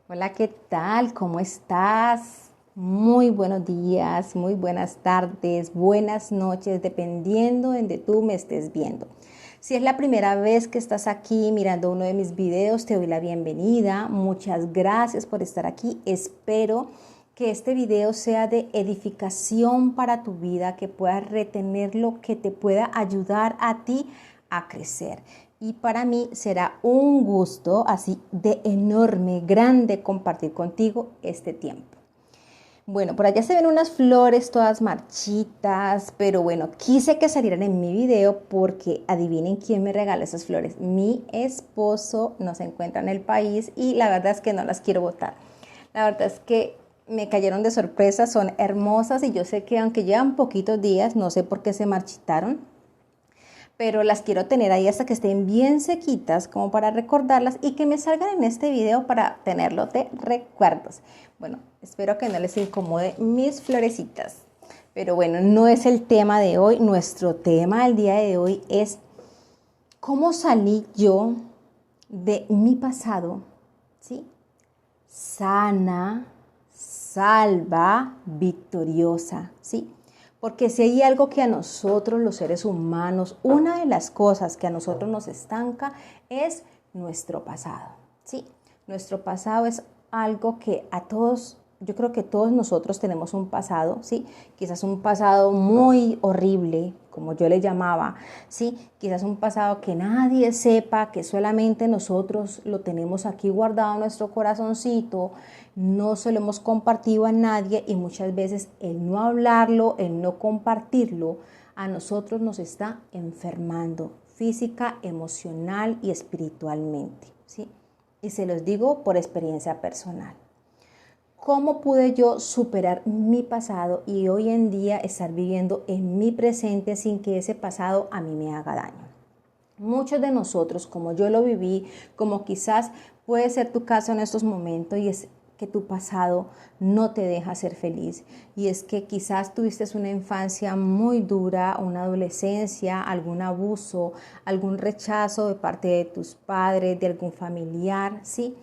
Hola, ¿qué tal? ¿Cómo estás? Muy buenos días, muy buenas tardes, buenas noches, dependiendo de donde tú me estés viendo. Si es la primera vez que estás aquí mirando uno de mis videos, te doy la bienvenida. Muchas gracias por estar aquí. Espero que este video sea de edificación para tu vida, que puedas retenerlo, que te pueda ayudar a ti a crecer. Y para mí será un gusto así de enorme, grande compartir contigo este tiempo. Bueno, por allá se ven unas flores todas marchitas, pero bueno, quise que salieran en mi video porque adivinen quién me regala esas flores. Mi esposo no se encuentra en el país y la verdad es que no las quiero botar. La verdad es que me cayeron de sorpresa, son hermosas y yo sé que aunque llevan poquitos días, no sé por qué se marchitaron, pero las quiero tener ahí hasta que estén bien sequitas como para recordarlas y que me salgan en este video para tenerlo de recuerdos. Bueno, espero que no les incomode mis florecitas, pero bueno, no es el tema de hoy. Nuestro tema del día de hoy es cómo salí yo de mi pasado, ¿sí? Sana, salva, victoriosa, ¿sí? Porque si hay algo que a nosotros los seres humanos, una de las cosas que a nosotros nos estanca es nuestro pasado, ¿sí? Nuestro pasado es algo que a todos, yo creo que todos nosotros tenemos un pasado, ¿sí? Quizás un pasado muy horrible, como yo le llamaba, ¿sí? Quizás un pasado que nadie sepa, que solamente nosotros lo tenemos aquí guardado en nuestro corazoncito, no se lo hemos compartido a nadie y muchas veces el no hablarlo, el no compartirlo, a nosotros nos está enfermando física, emocional y espiritualmente, ¿sí? Y se los digo por experiencia personal. ¿Cómo pude yo superar mi pasado y hoy en día estar viviendo en mi presente sin que ese pasado a mí me haga daño? Muchos de nosotros, como yo lo viví, como quizás puede ser tu caso en estos momentos, y es que tu pasado no te deja ser feliz. Y es que quizás tuviste una infancia muy dura, una adolescencia, algún abuso, algún rechazo de parte de tus padres, de algún familiar, ¿sí?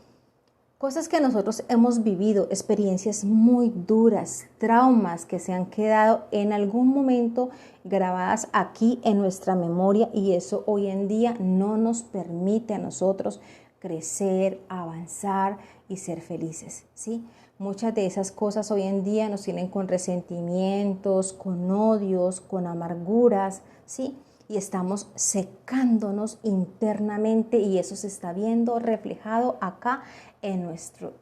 Cosas que nosotros hemos vivido, experiencias muy duras, traumas que se han quedado en algún momento grabadas aquí en nuestra memoria y eso hoy en día no nos permite a nosotros crecer, avanzar y ser felices, ¿sí? Muchas de esas cosas hoy en día nos tienen con resentimientos, con odios, con amarguras, ¿sí? Y estamos secándonos internamente y eso se está viendo reflejado acá en nuestro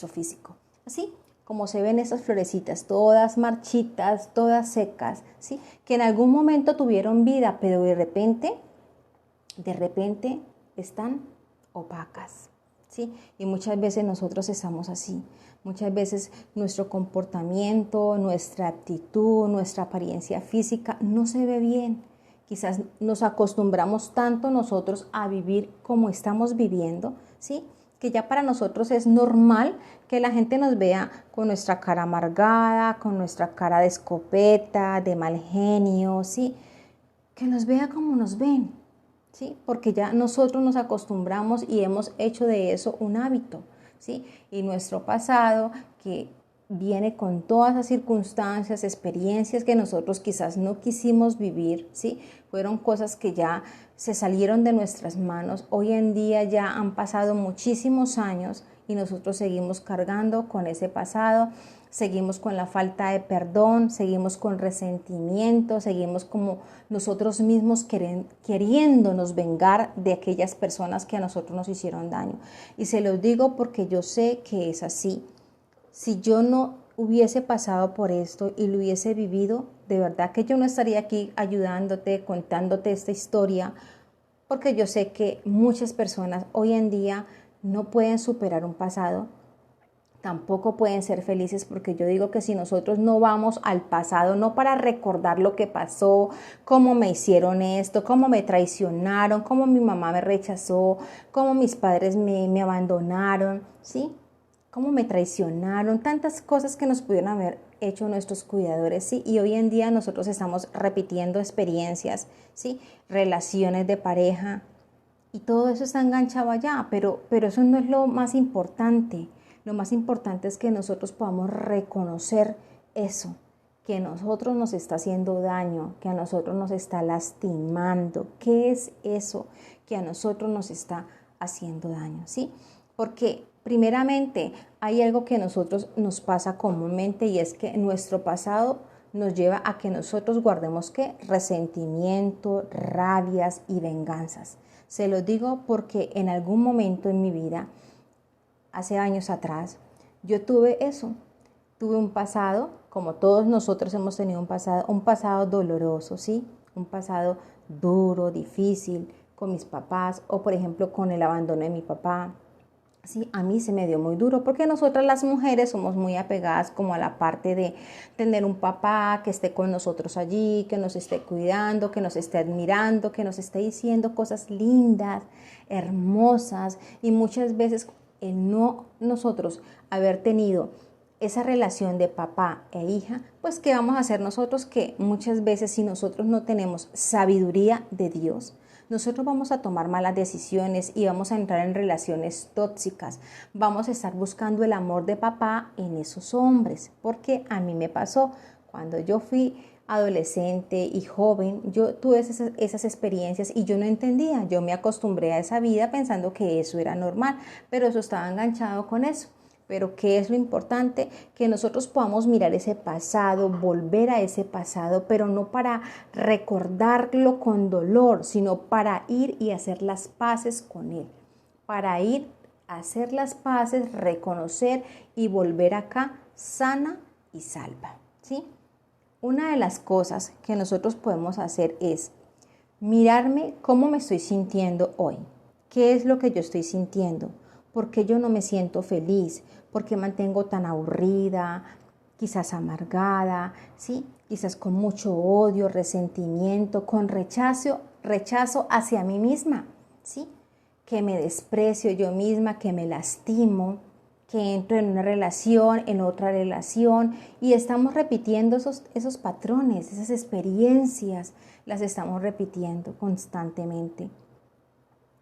físico. Así como se ven esas florecitas, todas marchitas, todas secas, ¿sí? Que en algún momento tuvieron vida, pero de repente están opacas, ¿sí? Y muchas veces nosotros estamos así. Muchas veces nuestro comportamiento, nuestra actitud, nuestra apariencia física no se ve bien. Quizás nos acostumbramos tanto nosotros a vivir como estamos viviendo, ¿sí? Que ya para nosotros es normal que la gente nos vea con nuestra cara amargada, con nuestra cara de escopeta, de mal genio, ¿sí? Que nos vea como nos ven, ¿sí? Porque ya nosotros nos acostumbramos y hemos hecho de eso un hábito, ¿sí? Y nuestro pasado, que viene con todas las circunstancias, experiencias que nosotros quizás no quisimos vivir, ¿sí? Fueron cosas que ya se salieron de nuestras manos. Hoy en día ya han pasado muchísimos años y nosotros seguimos cargando con ese pasado, seguimos con la falta de perdón, seguimos con resentimiento, seguimos como nosotros mismos queriéndonos vengar de aquellas personas que a nosotros nos hicieron daño. Y se los digo porque yo sé que es así. Si yo no hubiese pasado por esto y lo hubiese vivido, de verdad que yo no estaría aquí ayudándote, contándote esta historia, porque yo sé que muchas personas hoy en día no pueden superar un pasado, tampoco pueden ser felices, porque yo digo que si nosotros no vamos al pasado, no para recordar lo que pasó, cómo me hicieron esto, cómo me traicionaron, cómo mi mamá me rechazó, cómo mis padres me abandonaron, ¿sí? Cómo me traicionaron, tantas cosas que nos pudieron haber hecho nuestros cuidadores, ¿sí? Y hoy en día nosotros estamos repitiendo experiencias, ¿sí? Relaciones de pareja, Y todo eso está enganchado allá, pero eso no es lo más importante. Lo más importante es que nosotros podamos reconocer eso, que a nosotros nos está haciendo daño, que a nosotros nos está lastimando. ¿Qué es eso que a nosotros nos está haciendo daño? ¿Sí? Porque primeramente hay algo que a nosotros nos pasa comúnmente y es que nuestro pasado nos lleva a que nosotros guardemos ¿qué? Resentimiento, rabias y venganzas. Se lo digo porque en algún momento en mi vida, hace años atrás, yo tuve eso. Tuve un pasado, como todos nosotros hemos tenido un pasado doloroso, ¿sí? Un pasado duro, difícil, con mis papás o por ejemplo con el abandono de mi papá. Sí, a mí se me dio muy duro porque nosotras las mujeres somos muy apegadas como a la parte de tener un papá que esté con nosotros allí, que nos esté cuidando, que nos esté admirando, que nos esté diciendo cosas lindas, hermosas y muchas veces el no nosotros haber tenido esa relación de papá e hija, pues ¿qué vamos a hacer nosotros? Que muchas veces si nosotros no tenemos sabiduría de Dios, nosotros vamos a tomar malas decisiones y vamos a entrar en relaciones tóxicas. Vamos a estar buscando el amor de papá en esos hombres, porque a mí me pasó cuando yo fui adolescente y joven, yo tuve esas experiencias y yo no entendía, yo me acostumbré a esa vida pensando que eso era normal, pero eso estaba enganchado con eso. Pero ¿qué es lo importante? Que nosotros podamos mirar ese pasado, volver a ese pasado, pero no para recordarlo con dolor, sino para ir y hacer las paces con él. Para ir a hacer las paces, reconocer y volver acá sana y salva. ¿Sí? Una de las cosas que nosotros podemos hacer es mirarme cómo me estoy sintiendo hoy. ¿Qué es lo que yo estoy sintiendo? ¿Por qué yo no me siento feliz? ¿Por qué me mantengo tan aburrida? Quizás amargada, ¿sí? Quizás con mucho odio, resentimiento, con rechazo hacia mí misma, ¿sí? Que me desprecio yo misma, que me lastimo, que entro en una relación, en otra relación y estamos repitiendo esos patrones, esas experiencias, las estamos repitiendo constantemente,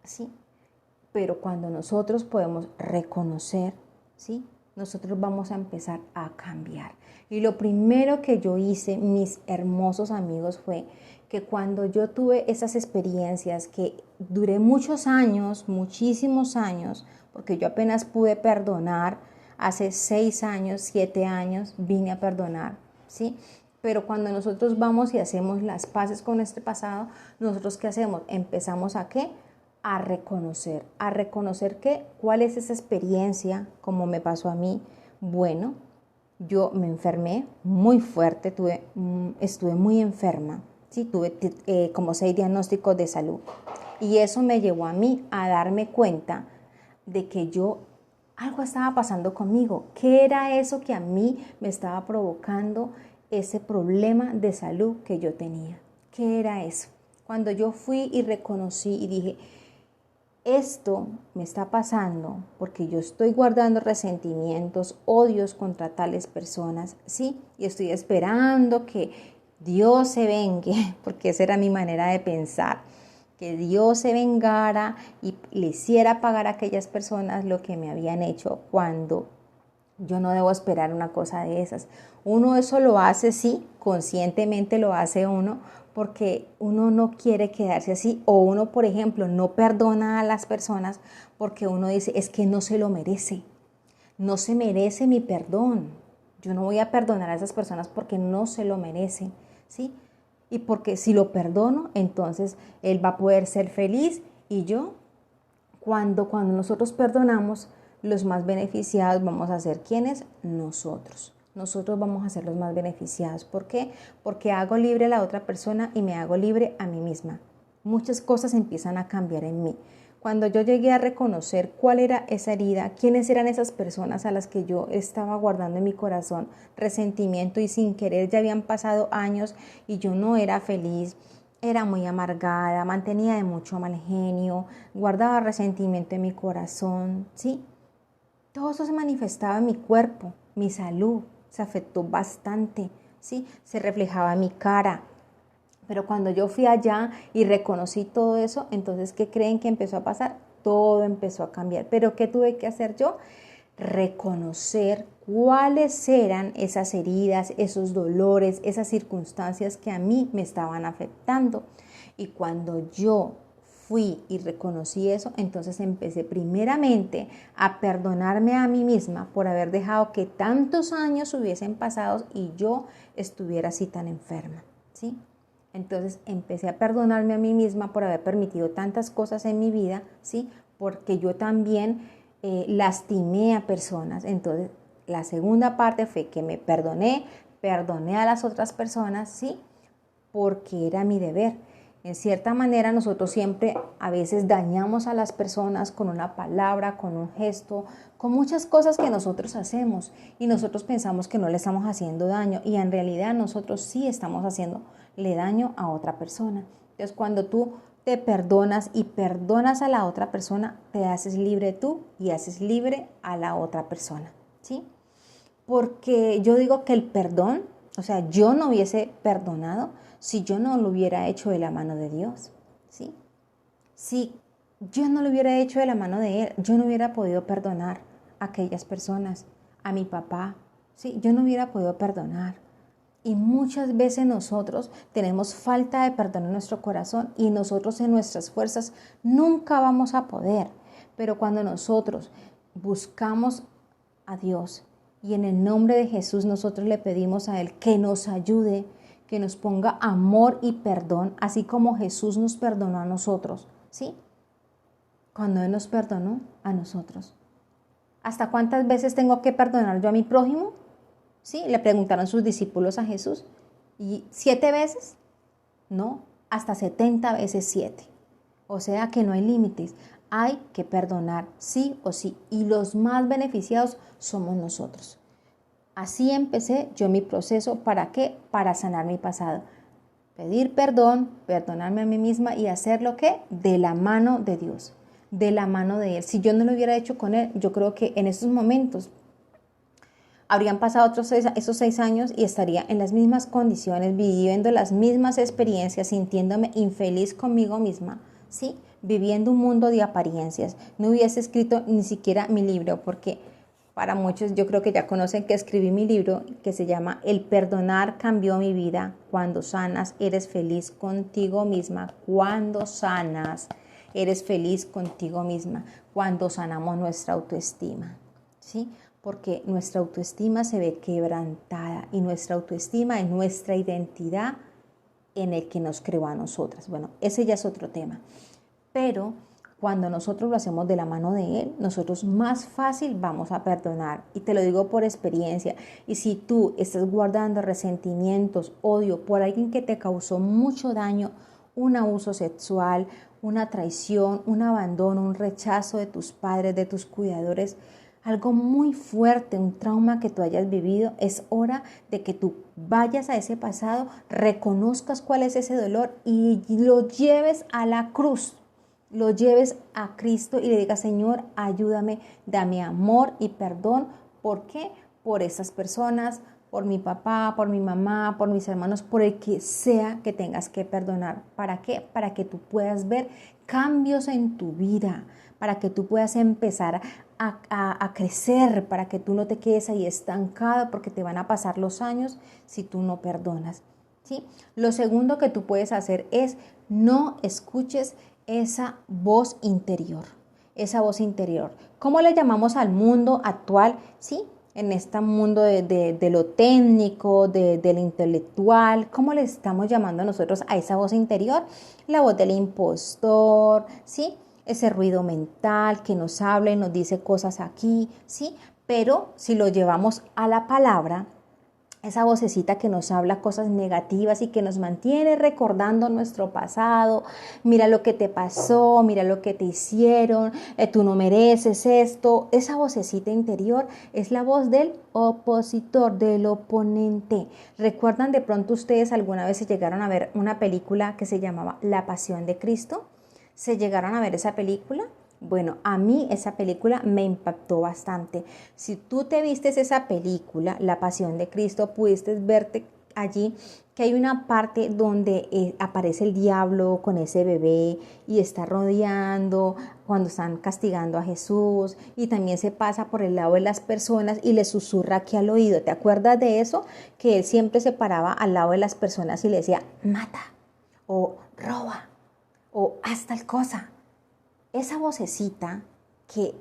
¿sí? Pero cuando nosotros podemos reconocer, ¿sí? Nosotros vamos a empezar a cambiar. Y lo primero que yo hice, mis hermosos amigos, fue que cuando yo tuve esas experiencias que duré muchos años, muchísimos años, porque yo apenas pude perdonar, hace 6 años, 7 años, vine a perdonar, ¿sí? Pero cuando nosotros vamos y hacemos las paces con este pasado, ¿nosotros qué hacemos? Empezamos ¿a qué? A reconocer que cuál es esa experiencia, como me pasó a mí. Bueno, yo me enfermé muy fuerte, estuve muy enferma, ¿sí? Tuve como 6 diagnósticos de salud y eso me llevó a mí a darme cuenta de que algo estaba pasando conmigo. ¿Qué era eso que a mí me estaba provocando ese problema de salud que yo tenía? ¿Qué era eso? Cuando yo fui y reconocí y dije, esto me está pasando porque yo estoy guardando resentimientos, odios contra tales personas, ¿sí? Y estoy esperando que Dios se vengue, porque esa era mi manera de pensar, que Dios se vengara y le hiciera pagar a aquellas personas lo que me habían hecho cuando yo no debo esperar una cosa de esas. Uno eso lo hace, sí, conscientemente lo hace uno, porque uno no quiere quedarse así o uno, por ejemplo, no perdona a las personas porque uno dice, es que no se lo merece, no se merece mi perdón. Yo no voy a perdonar a esas personas porque no se lo merecen, ¿sí? Y porque si lo perdono, entonces él va a poder ser feliz y yo, cuando nosotros perdonamos, los más beneficiados vamos a ser ¿quiénes? Nosotros. Nosotros vamos a ser los más beneficiados. ¿Por qué? Porque hago libre a la otra persona y me hago libre a mí misma. Muchas cosas empiezan a cambiar en mí. Cuando yo llegué a reconocer cuál era esa herida, quiénes eran esas personas a las que yo estaba guardando en mi corazón resentimiento y sin querer ya habían pasado años y yo no era feliz, era muy amargada, mantenía de mucho mal genio, guardaba resentimiento en mi corazón, ¿sí? Todo eso se manifestaba en mi cuerpo, mi salud se afectó bastante, ¿sí? Se reflejaba en mi cara. Pero cuando yo fui allá y reconocí todo eso, entonces, ¿qué creen que empezó a pasar? Todo empezó a cambiar. ¿Pero qué tuve que hacer yo? Reconocer cuáles eran esas heridas, esos dolores, esas circunstancias que a mí me estaban afectando. Y cuando yo fui y reconocí eso, entonces empecé primeramente a perdonarme a mí misma por haber dejado que tantos años hubiesen pasado y yo estuviera así tan enferma, ¿sí? Entonces empecé a perdonarme a mí misma por haber permitido tantas cosas en mi vida, ¿sí? Porque yo también lastimé a personas. Entonces la segunda parte fue que me perdoné a las otras personas, ¿sí? Porque era mi deber. En cierta manera nosotros siempre a veces dañamos a las personas con una palabra, con un gesto, con muchas cosas que nosotros hacemos y nosotros pensamos que no le estamos haciendo daño y en realidad nosotros sí estamos haciéndole daño a otra persona. Entonces cuando tú te perdonas y perdonas a la otra persona, te haces libre tú y haces libre a la otra persona, ¿sí? Porque yo digo que el perdón, o sea, yo no hubiese perdonado si yo no lo hubiera hecho de la mano de Dios, ¿sí? Si yo no lo hubiera hecho de la mano de Él, yo no hubiera podido perdonar a aquellas personas, a mi papá, ¿sí? Yo no hubiera podido perdonar. Y muchas veces nosotros tenemos falta de perdón en nuestro corazón y nosotros en nuestras fuerzas nunca vamos a poder. Pero cuando nosotros buscamos a Dios y en el nombre de Jesús nosotros le pedimos a Él que nos ayude, que nos ponga amor y perdón, así como Jesús nos perdonó a nosotros, ¿sí? Cuando Él nos perdonó a nosotros. ¿Hasta cuántas veces tengo que perdonar yo a mi prójimo? ¿Sí? Le preguntaron sus discípulos a Jesús. ¿Y 7 veces? No, hasta 70 veces 7. O sea que no hay límites. Hay que perdonar sí o sí. Y los más beneficiados somos nosotros. Así empecé yo mi proceso. ¿Para qué? Para sanar mi pasado. Pedir perdón, perdonarme a mí misma y hacer lo que de la mano de Dios, de la mano de Él. Si yo no lo hubiera hecho con Él, yo creo que en esos momentos habrían pasado esos 6 años y estaría en las mismas condiciones, viviendo las mismas experiencias, sintiéndome infeliz conmigo misma, ¿sí? Viviendo un mundo de apariencias. No hubiese escrito ni siquiera mi libro, porque para muchos yo creo que ya conocen que escribí mi libro que se llama El perdonar cambió mi vida. Cuando sanas, eres feliz contigo misma. Cuando sanas, eres feliz contigo misma. Cuando sanamos nuestra autoestima, ¿sí? Porque nuestra autoestima se ve quebrantada y nuestra autoestima es nuestra identidad en el que nos creó a nosotras. Bueno, ese ya es otro tema. Pero cuando nosotros lo hacemos de la mano de Él, nosotros más fácil vamos a perdonar. Y te lo digo por experiencia. Y si tú estás guardando resentimientos, odio por alguien que te causó mucho daño, un abuso sexual, una traición, un abandono, un rechazo de tus padres, de tus cuidadores, algo muy fuerte, un trauma que tú hayas vivido, es hora de que tú vayas a ese pasado, reconozcas cuál es ese dolor y lo lleves a la cruz, lo lleves a Cristo y le digas, Señor, ayúdame, dame amor y perdón. ¿Por qué? Por esas personas, por mi papá, por mi mamá, por mis hermanos, por el que sea que tengas que perdonar. ¿Para qué? Para que tú puedas ver cambios en tu vida, para que tú puedas empezar a crecer, para que tú no te quedes ahí estancado, porque te van a pasar los años si tú no perdonas, ¿sí? Lo segundo que tú puedes hacer es no escuches esa voz interior, esa voz interior. ¿Cómo le llamamos al mundo actual? ¿Sí? En este mundo de lo técnico, de lo intelectual, ¿cómo le estamos llamando nosotros a esa voz interior? La voz del impostor, ¿sí? Ese ruido mental que nos habla y nos dice cosas aquí, ¿sí? Pero si lo llevamos a la palabra, esa vocecita que nos habla cosas negativas y que nos mantiene recordando nuestro pasado, mira lo que te pasó, mira lo que te hicieron, tú no mereces esto, esa vocecita interior es la voz del opositor, del oponente. ¿Recuerdan de pronto ustedes alguna vez se llegaron a ver una película que se llamaba La Pasión de Cristo? ¿Se llegaron a ver esa película? Bueno, a mí esa película me impactó bastante. Si tú te vistes esa película, La Pasión de Cristo, pudiste verte allí que hay una parte donde aparece el diablo con ese bebé y está rodeando cuando están castigando a Jesús, y también se pasa por el lado de las personas y le susurra aquí al oído. ¿Te acuerdas de eso? Que él siempre se paraba al lado de las personas y le decía, mata, o roba, o haz tal cosa. Esa vocecita que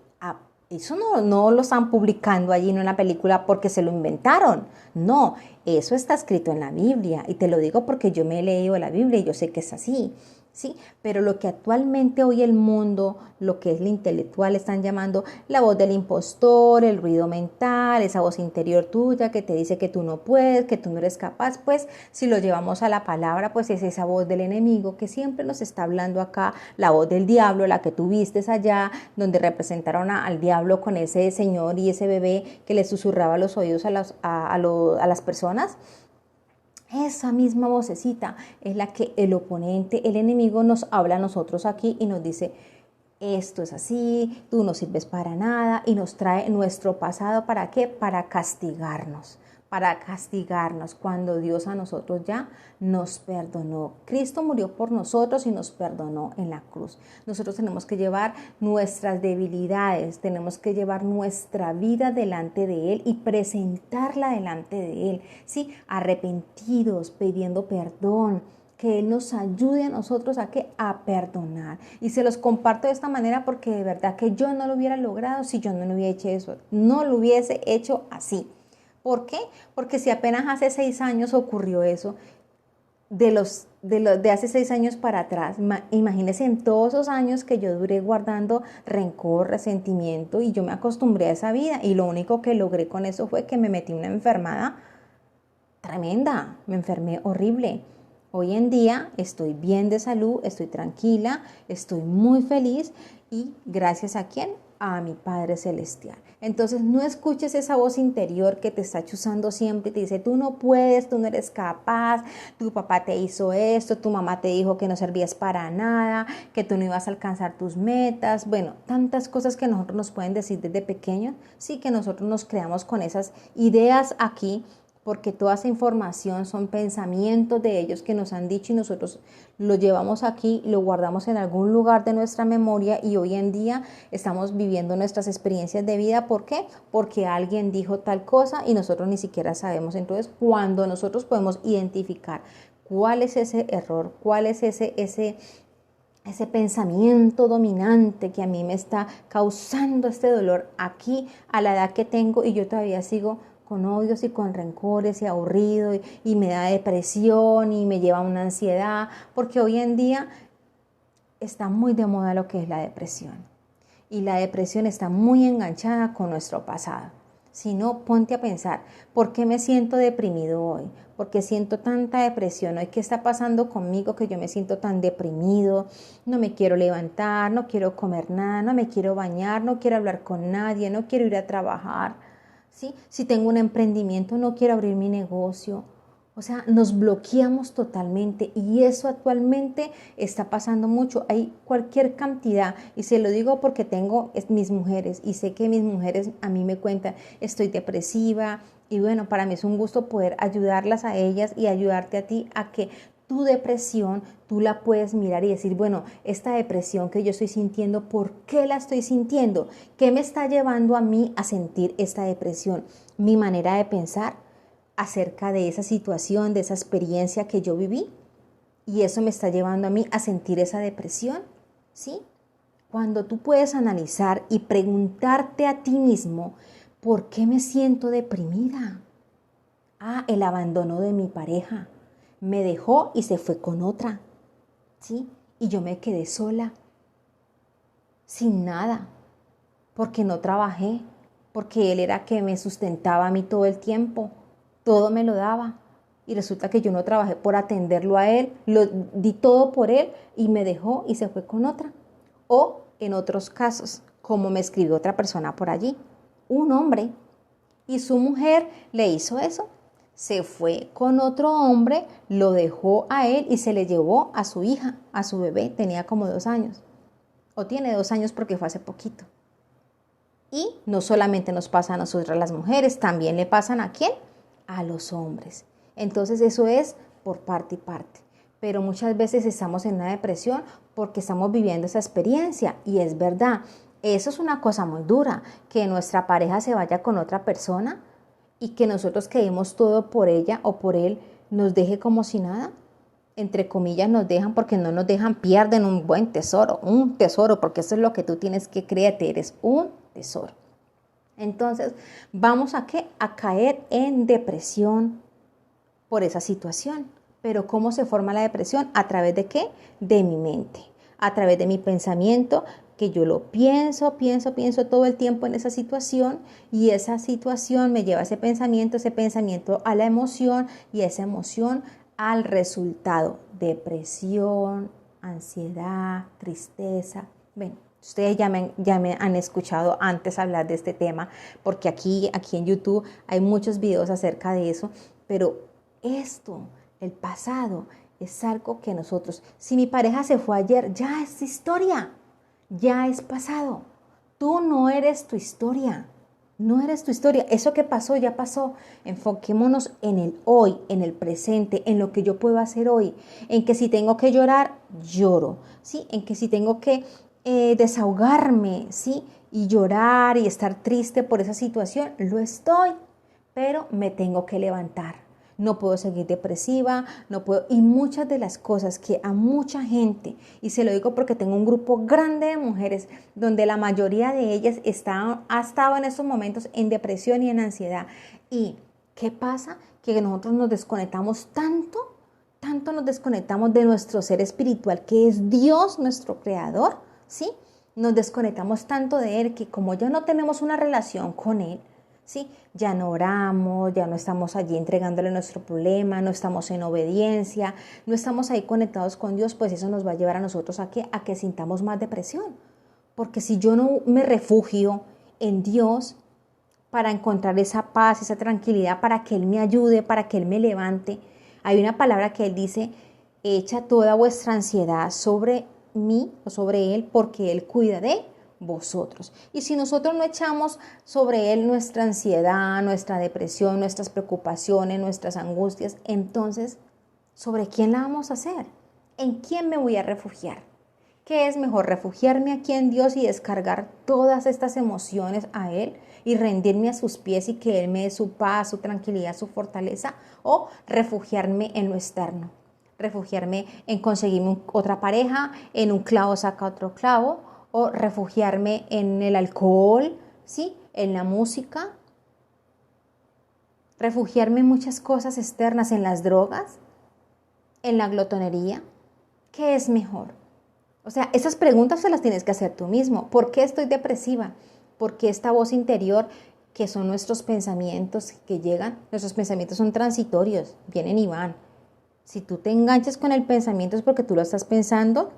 eso no lo están publicando allí en una película porque se lo inventaron. No, eso está escrito en la Biblia, y te lo digo porque yo me he leído la Biblia y yo sé que es así. ¿Sí? Pero lo que actualmente hoy el mundo, lo que es el intelectual, están llamando la voz del impostor, el ruido mental, esa voz interior tuya que te dice que tú no puedes, que tú no eres capaz. Pues si lo llevamos a la palabra, pues es esa voz del enemigo que siempre nos está hablando acá, la voz del diablo, la que tú vistes allá, donde representaron al diablo con ese señor y ese bebé que le susurraba los oídos a las personas. Esa misma vocecita es la que el oponente, el enemigo, nos habla a nosotros aquí y nos dice, esto es así, tú no sirves para nada, y nos trae nuestro pasado. ¿Para qué? Para castigarnos. Para castigarnos cuando Dios a nosotros ya nos perdonó. Cristo murió por nosotros y nos perdonó en la cruz. Nosotros tenemos que llevar nuestras debilidades, tenemos que llevar nuestra vida delante de Él y presentarla delante de Él, ¿sí? Arrepentidos, pidiendo perdón, que Él nos ayude a nosotros a perdonar. Y se los comparto de esta manera porque de verdad que yo no lo hubiera logrado si yo no lo hubiera hecho eso, no lo hubiese hecho así. ¿Por qué? Porque si apenas hace 6 años ocurrió eso, de hace 6 años para atrás, imagínense en todos esos años que yo duré guardando rencor, resentimiento, y yo me acostumbré a esa vida, y lo único que logré con eso fue que me metí una enfermedad tremenda, me enfermé horrible. Hoy en día estoy bien de salud, estoy tranquila, estoy muy feliz, y gracias a ¿quién? A mi Padre Celestial. Entonces no escuches esa voz interior que te está chuzando siempre y te dice, tú no puedes, tú no eres capaz, tu papá te hizo esto, tu mamá te dijo que no servías para nada, que tú no ibas a alcanzar tus metas. Bueno, tantas cosas que nosotros nos pueden decir desde pequeños, sí, que nosotros nos creamos con esas ideas aquí, porque toda esa información son pensamientos de ellos que nos han dicho, y nosotros lo llevamos aquí, lo guardamos en algún lugar de nuestra memoria, y hoy en día estamos viviendo nuestras experiencias de vida. ¿Por qué? Porque alguien dijo tal cosa y nosotros ni siquiera sabemos. Entonces, cuando nosotros podemos identificar cuál es ese error, cuál es ese pensamiento dominante que a mí me está causando este dolor aquí a la edad que tengo, y yo todavía sigo con odios y con rencores y aburrido, y me da depresión y me lleva a una ansiedad, porque hoy en día está muy de moda lo que es la depresión, y la depresión está muy enganchada con nuestro pasado. Si no, ponte a pensar, ¿por qué me siento deprimido hoy? ¿Por qué siento tanta depresión hoy? ¿Qué está pasando conmigo que yo me siento tan deprimido? No me quiero levantar, no quiero comer nada, no me quiero bañar, no quiero hablar con nadie, no quiero ir a trabajar. ¿Sí? Si tengo un emprendimiento, no quiero abrir mi negocio. O sea, nos bloqueamos totalmente, y eso actualmente está pasando mucho. Hay cualquier cantidad, y se lo digo porque tengo mis mujeres, y sé que mis mujeres a mí me cuentan, estoy depresiva, y bueno, para mí es un gusto poder ayudarlas a ellas y ayudarte a ti a que tu depresión tú la puedes mirar y decir, bueno, esta depresión que yo estoy sintiendo, ¿por qué la estoy sintiendo? ¿Qué me está llevando a mí a sentir esta depresión? Mi manera de pensar acerca de esa situación, de esa experiencia que yo viví, y eso me está llevando a mí a sentir esa depresión, ¿sí? Cuando tú puedes analizar y preguntarte a ti mismo, ¿por qué me siento deprimida? El abandono de mi pareja. Me dejó y se fue con otra, ¿sí? Y yo me quedé sola, sin nada, porque no trabajé, porque él era que me sustentaba a mí todo el tiempo, todo me lo daba, y resulta que yo no trabajé por atenderlo a él, lo di todo por él y me dejó y se fue con otra. O en otros casos, como me escribió otra persona por allí, un hombre, y su mujer le hizo eso. Se fue con otro hombre, lo dejó a él y se le llevó a su hija, a su bebé, tenía como 2 años. O tiene 2 años porque fue hace poquito. Y no solamente nos pasa a nosotras las mujeres, también le pasan ¿a quién? A los hombres. Entonces eso es por parte y parte. Pero muchas veces estamos en una depresión porque estamos viviendo esa experiencia y es verdad. Eso es una cosa muy dura, que nuestra pareja se vaya con otra persona y que nosotros que dimos todo por ella o por él nos deje como si nada. Entre comillas nos dejan porque no nos dejan, pierden un buen tesoro, porque eso es lo que tú tienes que creerte, eres un tesoro. Entonces, ¿vamos a qué? A caer en depresión por esa situación. Pero ¿cómo se forma la depresión? ¿A través de qué? De mi mente, a través de mi pensamiento, que yo lo pienso todo el tiempo en esa situación y esa situación me lleva a ese pensamiento a la emoción y esa emoción al resultado, depresión, ansiedad, tristeza. Bueno, ustedes ya me han escuchado antes hablar de este tema, porque aquí en YouTube hay muchos videos acerca de eso, pero esto, el pasado, es algo que nosotros, si mi pareja se fue ayer, ya es historia, ya es pasado. Tú no eres tu historia. No eres tu historia. Eso que pasó, ya pasó. Enfoquémonos en el hoy, en el presente, en lo que yo puedo hacer hoy. En que si tengo que llorar, lloro. ¿Sí? En que si tengo que desahogarme, ¿sí? Y llorar y estar triste por esa situación, lo estoy. Pero me tengo que levantar. No puedo seguir depresiva, no puedo. Y muchas de las cosas que a mucha gente, y se lo digo porque tengo un grupo grande de mujeres, donde la mayoría de ellas ha estado en esos momentos en depresión y en ansiedad. ¿Y qué pasa? Que nosotros nos desconectamos tanto nos desconectamos de nuestro ser espiritual, que es Dios, nuestro creador, ¿sí? Nos desconectamos tanto de Él que como ya no tenemos una relación con Él, ¿sí? Ya no oramos, ya no estamos allí entregándole nuestro problema, no estamos en obediencia, no estamos ahí conectados con Dios, pues eso nos va a llevar a nosotros a que sintamos más depresión. Porque si yo no me refugio en Dios para encontrar esa paz, esa tranquilidad, para que Él me ayude, para que Él me levante, hay una palabra que Él dice, echa toda vuestra ansiedad sobre mí o sobre Él, porque Él cuida de vosotros. Y si nosotros no echamos sobre Él nuestra ansiedad, nuestra depresión, nuestras preocupaciones, nuestras angustias, entonces, ¿sobre quién la vamos a hacer? ¿En quién me voy a refugiar? ¿Qué es mejor, refugiarme aquí en Dios y descargar todas estas emociones a Él y rendirme a sus pies y que Él me dé su paz, su tranquilidad, su fortaleza? ¿O refugiarme en lo externo? Refugiarme en conseguirme otra pareja, en un clavo saca otro clavo, o refugiarme en el alcohol, ¿sí? En la música, refugiarme en muchas cosas externas, en las drogas, en la glotonería. ¿Qué es mejor? O sea, esas preguntas se las tienes que hacer tú mismo. ¿Por qué estoy depresiva? Porque esta voz interior, que son nuestros pensamientos que llegan, nuestros pensamientos son transitorios, vienen y van. Si tú te enganchas con el pensamiento es porque tú lo estás pensando,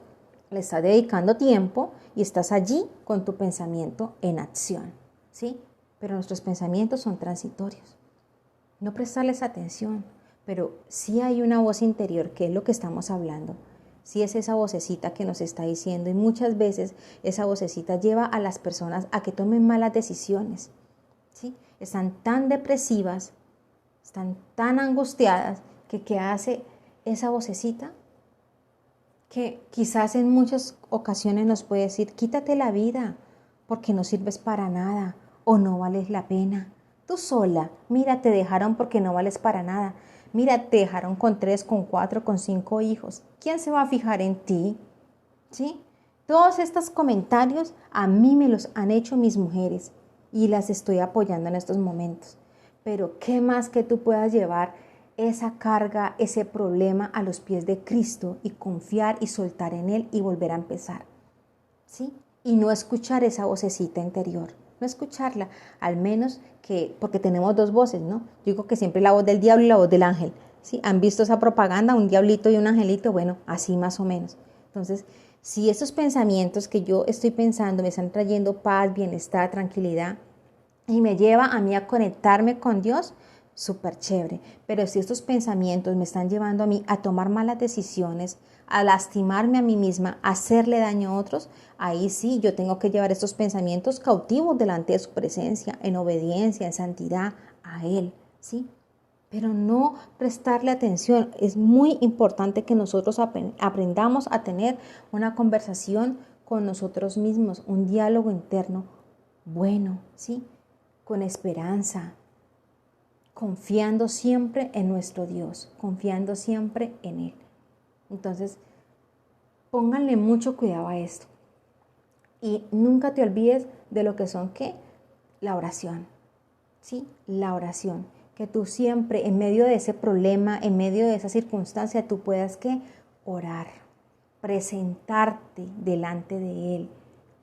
le estás dedicando tiempo y estás allí con tu pensamiento en acción, ¿sí? Pero nuestros pensamientos son transitorios. No prestarles atención, pero sí hay una voz interior, que es lo que estamos hablando. Sí es esa vocecita que nos está diciendo, y muchas veces esa vocecita lleva a las personas a que tomen malas decisiones, ¿sí? Están tan depresivas, están tan angustiadas, que ¿qué hace esa vocecita? Que quizás en muchas ocasiones nos puede decir, quítate la vida, porque no sirves para nada o no vales la pena. Tú sola, mira, te dejaron porque no vales para nada. Mira, te dejaron con 3, con 4, con 5 hijos. ¿Quién se va a fijar en ti? ¿Sí? Todos estos comentarios a mí me los han hecho mis mujeres y las estoy apoyando en estos momentos. Pero ¿qué más que tú puedas llevar esa carga, ese problema a los pies de Cristo y confiar y soltar en Él y volver a empezar? ¿Sí? Y no escuchar esa vocecita interior, no escucharla, al menos que, porque tenemos dos voces, ¿no? Yo digo que siempre la voz del diablo y la voz del ángel, ¿sí? ¿Han visto esa propaganda? Un diablito y un angelito, bueno, así más o menos. Entonces, si esos pensamientos que yo estoy pensando me están trayendo paz, bienestar, tranquilidad y me lleva a mí a conectarme con Dios, súper chévere. Pero si estos pensamientos me están llevando a mí a tomar malas decisiones, a lastimarme a mí misma, a hacerle daño a otros, ahí sí yo tengo que llevar estos pensamientos cautivos delante de su presencia, en obediencia, en santidad a Él, ¿sí? pero no prestarle atención. Es muy importante que nosotros aprendamos a tener una conversación con nosotros mismos, un diálogo interno bueno, ¿sí? Con esperanza, confiando siempre en nuestro Dios, confiando siempre en Él. Entonces, pónganle mucho cuidado a esto. Y nunca te olvides de lo que son, ¿qué? La oración, ¿sí? La oración. Que tú siempre, en medio de ese problema, en medio de esa circunstancia, tú puedas, ¿qué? Orar, presentarte delante de Él,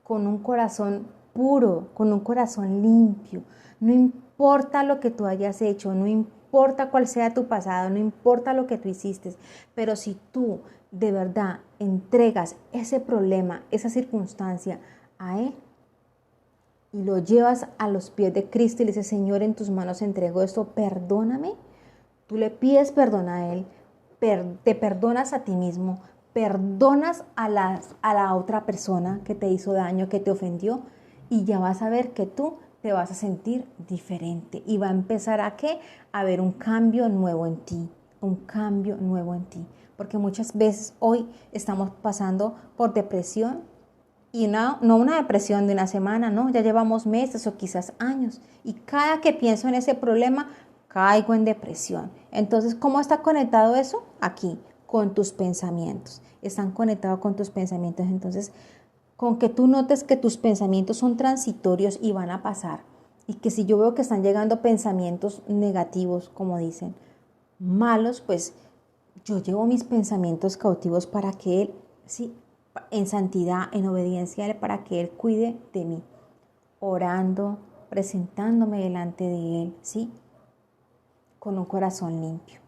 con un corazón puro, con un corazón limpio. No importa lo que tú hayas hecho, no importa cuál sea tu pasado, no importa lo que tú hiciste, pero si tú de verdad entregas ese problema, esa circunstancia a Él y lo llevas a los pies de Cristo y le dices, Señor, en tus manos entrego esto, perdóname, tú le pides perdón a Él, te perdonas a ti mismo, perdonas a la otra persona que te hizo daño, que te ofendió, y ya vas a ver que tú te vas a sentir diferente y va a empezar a ¿qué? A ver un cambio nuevo en ti, un cambio nuevo en ti. Porque muchas veces hoy estamos pasando por depresión y no una depresión de una semana, no, ya llevamos meses o quizás años. Y cada que pienso en ese problema, caigo en depresión. Entonces, ¿cómo está conectado eso? Aquí, con tus pensamientos. Están conectados con tus pensamientos. Entonces, con que tú notes que tus pensamientos son transitorios y van a pasar. Y que si yo veo que están llegando pensamientos negativos, como dicen, malos, pues yo llevo mis pensamientos cautivos para que Él, sí, en santidad, en obediencia a Él, para que Él cuide de mí, orando, presentándome delante de Él, ¿sí? Con un corazón limpio.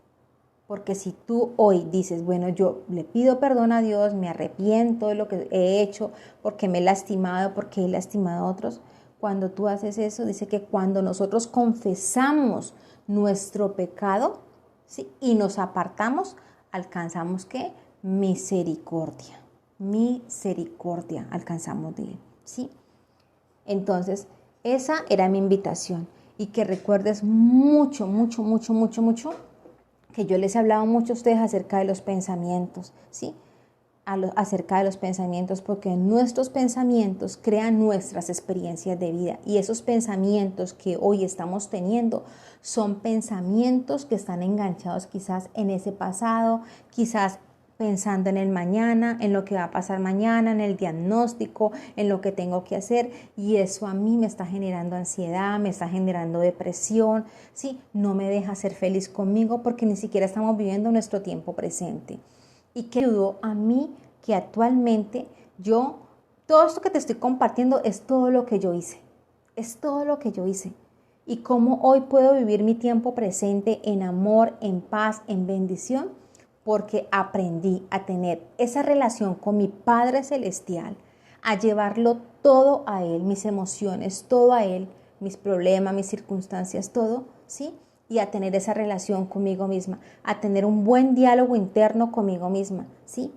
Porque si tú hoy dices, bueno, yo le pido perdón a Dios, me arrepiento de lo que he hecho, porque me he lastimado, porque he lastimado a otros, cuando tú haces eso, dice que cuando nosotros confesamos nuestro pecado, ¿sí? Y nos apartamos, alcanzamos ¿qué? Misericordia. Misericordia alcanzamos de Él, ¿sí? Entonces, esa era mi invitación. Y que recuerdes mucho, mucho, mucho, mucho, mucho que yo les he hablado mucho a ustedes acerca de los pensamientos, ¿sí? Acerca de los pensamientos, porque nuestros pensamientos crean nuestras experiencias de vida y esos pensamientos que hoy estamos teniendo son pensamientos que están enganchados quizás en ese pasado, quizás pensando en el mañana, en lo que va a pasar mañana, en el diagnóstico, en lo que tengo que hacer, y eso a mí me está generando ansiedad, me está generando depresión, ¿sí? No me deja ser feliz conmigo porque ni siquiera estamos viviendo nuestro tiempo presente. Y que ayudó a mí que actualmente todo esto que te estoy compartiendo es todo lo que yo hice, es todo lo que yo hice. Y cómo hoy puedo vivir mi tiempo presente en amor, en paz, en bendición, porque aprendí a tener esa relación con mi Padre Celestial, a llevarlo todo a Él, mis emociones, todo a Él, mis problemas, mis circunstancias, todo, ¿sí? Y a tener esa relación conmigo misma, a tener un buen diálogo interno conmigo misma, ¿sí?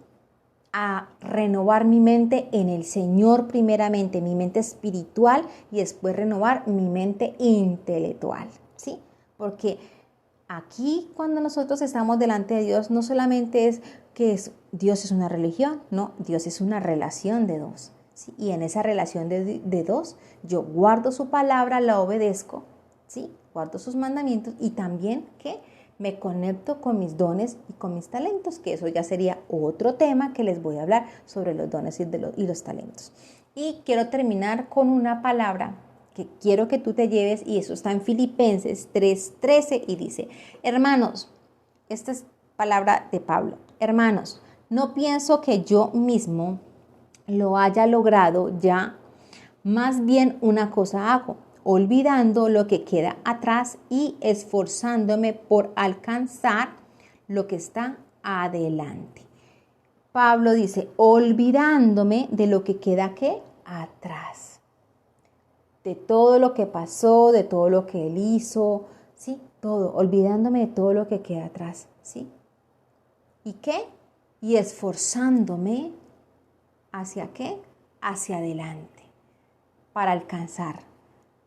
A renovar mi mente en el Señor primeramente, mi mente espiritual, y después renovar mi mente intelectual, ¿sí? Porque aquí cuando nosotros estamos delante de Dios, no solamente es que Dios es una religión, no, Dios es una relación de dos, ¿sí? Y en esa relación de dos, yo guardo su palabra, la obedezco, ¿sí? Guardo sus mandamientos y también que me conecto con mis dones y con mis talentos, que eso ya sería otro tema que les voy a hablar sobre los dones y los talentos. Y quiero terminar con una palabra que quiero que tú te lleves, y eso está en Filipenses 3:13 y dice, hermanos, esta es palabra de Pablo, hermanos, no pienso que yo mismo lo haya logrado ya, más bien una cosa hago, olvidando lo que queda atrás y esforzándome por alcanzar lo que está adelante. Pablo dice, olvidándome de lo que queda ¿qué? Atrás. De todo lo que pasó, de todo lo que él hizo, ¿sí? Todo, olvidándome de todo lo que queda atrás, ¿sí? ¿Y qué? Y esforzándome ¿hacia qué? Hacia adelante, para alcanzar.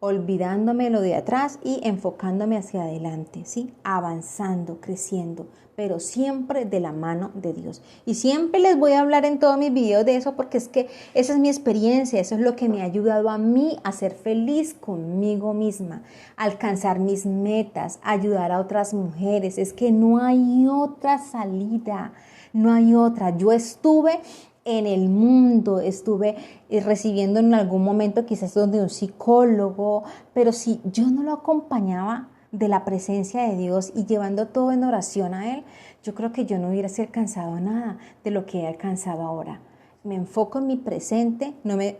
olvidándome lo de atrás y enfocándome hacia adelante, ¿sí? Avanzando, creciendo, pero siempre de la mano de Dios. Y siempre les voy a hablar en todos mis videos de eso porque es que esa es mi experiencia, eso es lo que me ha ayudado a mí a ser feliz conmigo misma, a alcanzar mis metas, ayudar a otras mujeres. Es que no hay otra salida, no hay otra. Yo estuve en el mundo, estuve recibiendo en algún momento quizás donde un psicólogo, pero si yo no lo acompañaba de la presencia de Dios y llevando todo en oración a Él, yo creo que yo no hubiera alcanzado nada de lo que he alcanzado ahora. Me enfoco en mi presente, no me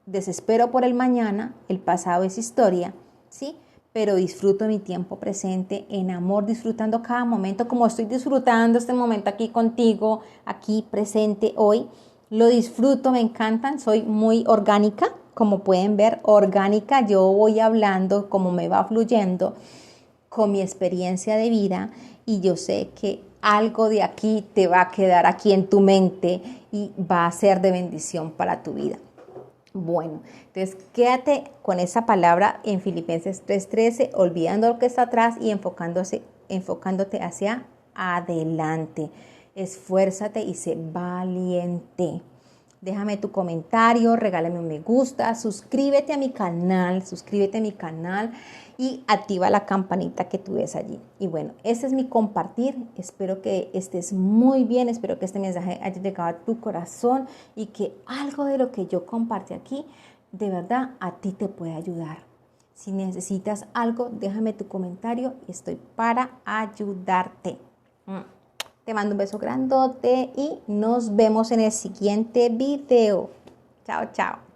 desespero por el mañana, el pasado es historia, ¿sí? Pero disfruto mi tiempo presente en amor, disfrutando cada momento, como estoy disfrutando este momento aquí contigo, aquí presente hoy. Lo disfruto, me encantan, soy muy orgánica, como pueden ver, orgánica. Yo voy hablando como me va fluyendo con mi experiencia de vida y yo sé que algo de aquí te va a quedar aquí en tu mente y va a ser de bendición para tu vida. Bueno, entonces quédate con esa palabra en Filipenses 3:13, olvidando lo que está atrás y enfocándote hacia adelante. Esfuérzate y sé valiente. Déjame tu comentario, regálame un me gusta, suscríbete a mi canal y activa la campanita que tú ves allí. Y bueno, ese es mi compartir. Espero que estés muy bien, espero que este mensaje haya llegado a tu corazón y que algo de lo que yo compartí aquí, de verdad, a ti te puede ayudar. Si necesitas algo, déjame tu comentario y estoy para ayudarte. Te mando un beso grandote y nos vemos en el siguiente video. Chao, chao.